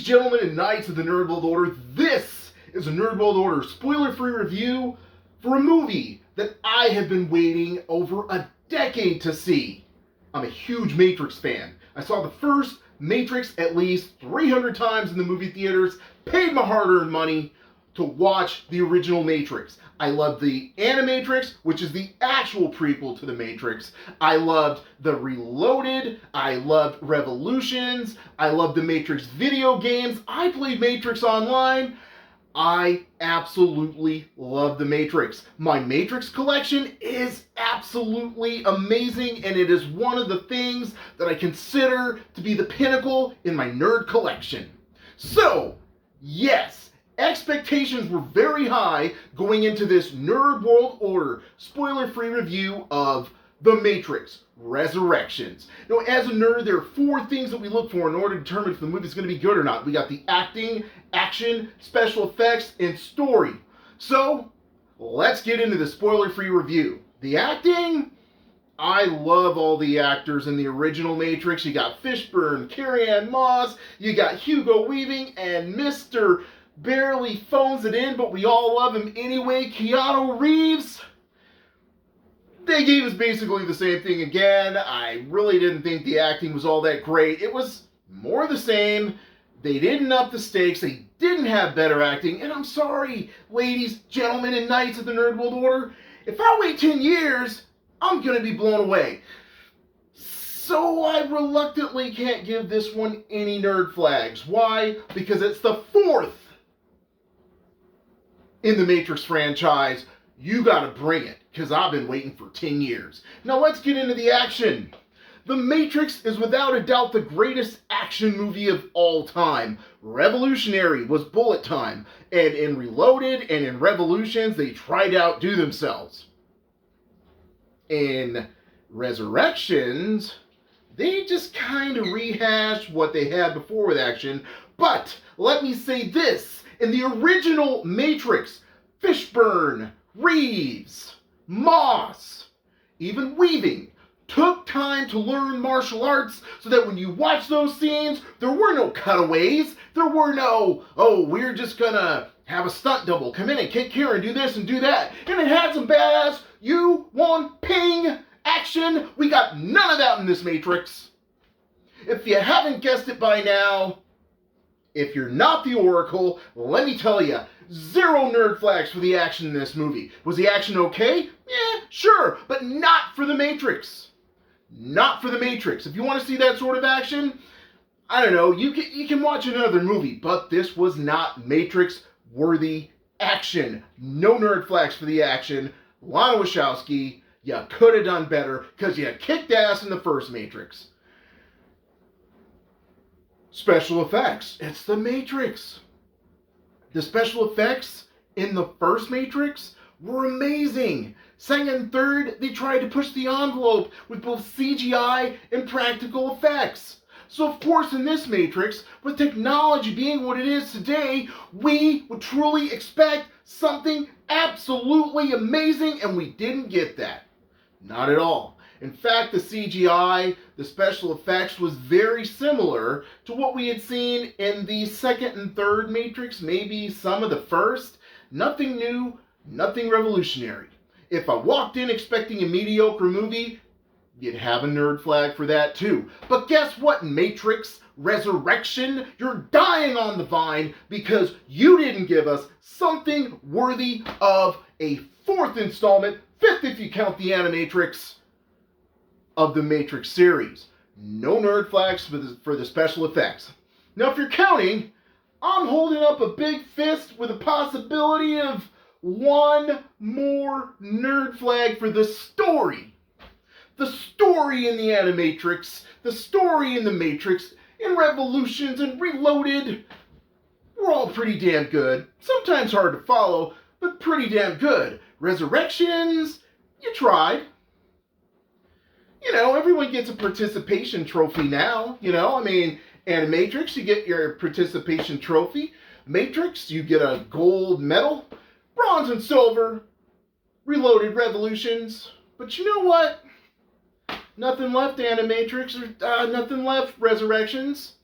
gentlemen, and knights of the Nerd World Order, this is a Nerd World Order spoiler-free review for a movie that I have been waiting over a decade to see. I'm a huge Matrix fan. I saw the first Matrix at least 300 times in the movie theaters, paid my hard-earned money to watch the original Matrix. I loved the Animatrix, which is the actual prequel to the Matrix. I loved the Reloaded. I loved Revolutions. I loved the Matrix video games. I played Matrix Online. I absolutely love the Matrix. My Matrix collection is absolutely amazing, and it is one of the things that I consider to be the pinnacle in my nerd collection. So, yes, expectations were very high going into this Nerd World Order spoiler-free review of The Matrix Resurrections. Now, as a nerd, there are 4 things that we look for in order to determine if the movie is going to be good or not. We got the acting, action, special effects, and story. So, let's get into the spoiler-free review. The acting? I love all the actors in the original Matrix. You got Fishburne, Carrie-Anne Moss, you got Hugo Weaving, and Mr. Barely phones it in, but we all love him anyway, Keanu Reeves. They gave us basically the same thing again. I really didn't think the acting was all that great. It was more the same. They didn't up the stakes. They didn't have better acting. And I'm sorry, ladies, gentlemen, and knights of the Nerd World Order. If I wait 10 years, I'm going to be blown away. So I reluctantly can't give this one any nerd flags. Why? Because it's the 4th in the Matrix franchise. You gotta bring it, because I've been waiting for 10 years. Now let's get into the action. The Matrix is without a doubt the greatest action movie of all time. Revolutionary was bullet time, and in Reloaded and in Revolutions, they tried to outdo themselves. In Resurrections, they just kind of rehashed what they had before with action. But let me say this. In the original Matrix, Fishburne, Reeves, Moss, even Weaving took time to learn martial arts so that when you watch those scenes, there were no cutaways. There were no, oh, we're just gonna have a stunt double come in and kick here and do this and do that. And it had some badass, you want ping action. We got none of that in this Matrix. If you haven't guessed it by now, if you're not the Oracle, let me tell you, 0 nerd flags for the action in this movie. Was the action okay? Yeah, sure, but not for the Matrix. Not for the Matrix. If you want to see that sort of action, I don't know, you can watch another movie, but this was not Matrix-worthy action. No nerd flags for the action. Lana Wachowski, you could have done better because you kicked ass in the first Matrix. Special effects. It's the Matrix. The special effects in the first Matrix were amazing. Second and third, they tried to push the envelope with both CGI and practical effects. So of course in this Matrix, with technology being what it is today, we would truly expect something absolutely amazing, and we didn't get that. Not at all. In fact, the CGI, the special effects, was very similar to what we had seen in the second and third Matrix, maybe some of the first. Nothing new, nothing revolutionary. If I walked in expecting a mediocre movie, you'd have a nerd flag for that too. But guess what, Matrix Resurrection? You're dying on the vine because you didn't give us something worthy of a 4th installment, 5th if you count the Animatrix, of the Matrix series. No nerd flags for the special effects. Now, if you're counting, I'm holding up a big fist with a possibility of 1 more nerd flag for the story. The story in the Animatrix, the story in the Matrix, in Revolutions and Reloaded, were all pretty damn good. Sometimes hard to follow, but pretty damn good. Resurrections, you tried. You know, everyone gets a participation trophy now, you know, I mean, Animatrix, you get your participation trophy. Matrix, you get a gold medal. Bronze and silver. Reloaded, Revolutions. But you know what? Nothing left, Animatrix, or nothing left, Resurrections.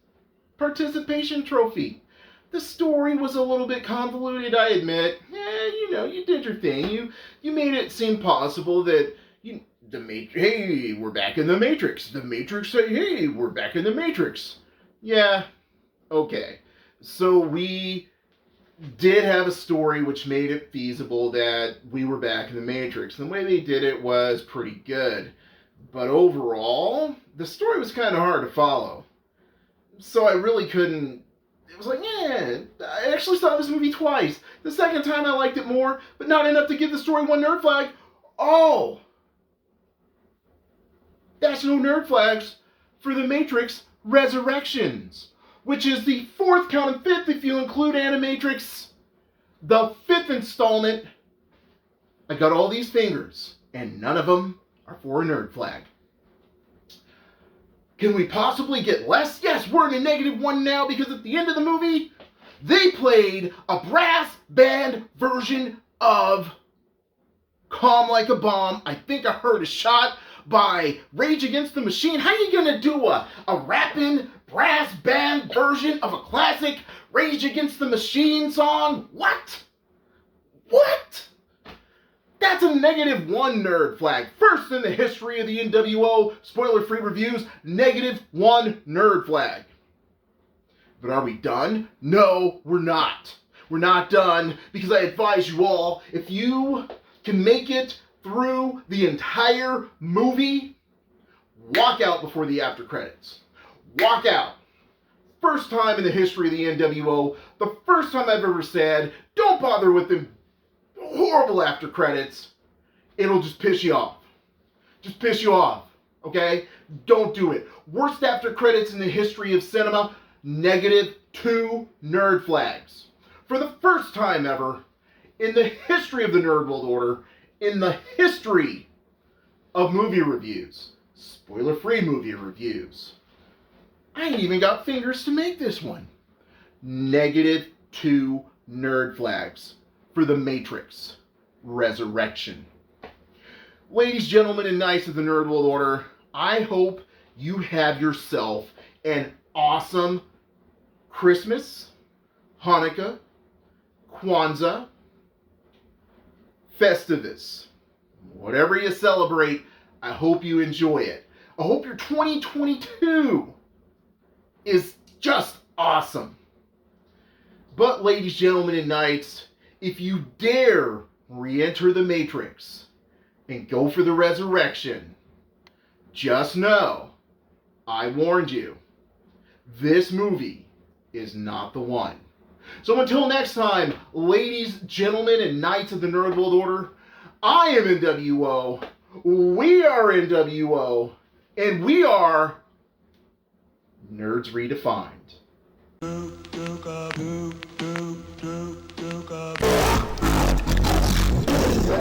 participation trophy. The story was a little bit convoluted, I admit. You did your thing. You made it seem possible that hey, we're back in the Matrix. The Matrix say, hey, we're back in the Matrix. Yeah, okay. So we did have a story which made it feasible that we were back in the Matrix. And the way they did it was pretty good. But overall, the story was kind of hard to follow. So I really couldn't. It was like, I actually saw this movie twice. The second time I liked it more, but not enough to give the story one nerd flag. Oh! That's no nerd flags for The Matrix Resurrections, which is the fourth, count and fifth if you include Animatrix, the fifth installment. I got all these fingers, and none of them are for a nerd flag. Can we possibly get less? Yes, we're in a -1 now because at the end of the movie, they played a brass band version of Calm Like a Bomb. I think I heard a shot by Rage Against the Machine. How you gonna do a rapping brass band version of a classic Rage Against the Machine song? What? That's a -1 nerd flag. First in the history of the NWO spoiler-free reviews, -1 nerd flag. But are we done? No, we're not. We're not done because I advise you all, if you can make it through the entire movie, walk out before the after credits. Walk out. First time in the history of the NWO, the first time I've ever said, don't bother with them horrible after credits. It'll just piss you off. Just piss you off. Okay? Don't do it. Worst after credits in the history of cinema, -2 nerd flags. For the first time ever in the history of the Nerd World Order, in the history of movie reviews, spoiler-free movie reviews, I ain't even got fingers to make this one. -2 nerd flags for The Matrix Resurrection. Ladies, gentlemen, and knights of the Nerd World Order, I hope you have yourself an awesome Christmas, Hanukkah, Kwanzaa, Festivus. Whatever you celebrate, I hope you enjoy it. I hope your 2022 is just awesome. But, ladies, gentlemen, and knights, if you dare re-enter the Matrix and go for the resurrection, just know, I warned you, this movie is not the one. So until next time, ladies, gentlemen, and knights of the Nerd World Order, I am NWO, we are NWO, and we are Nerds Redefined.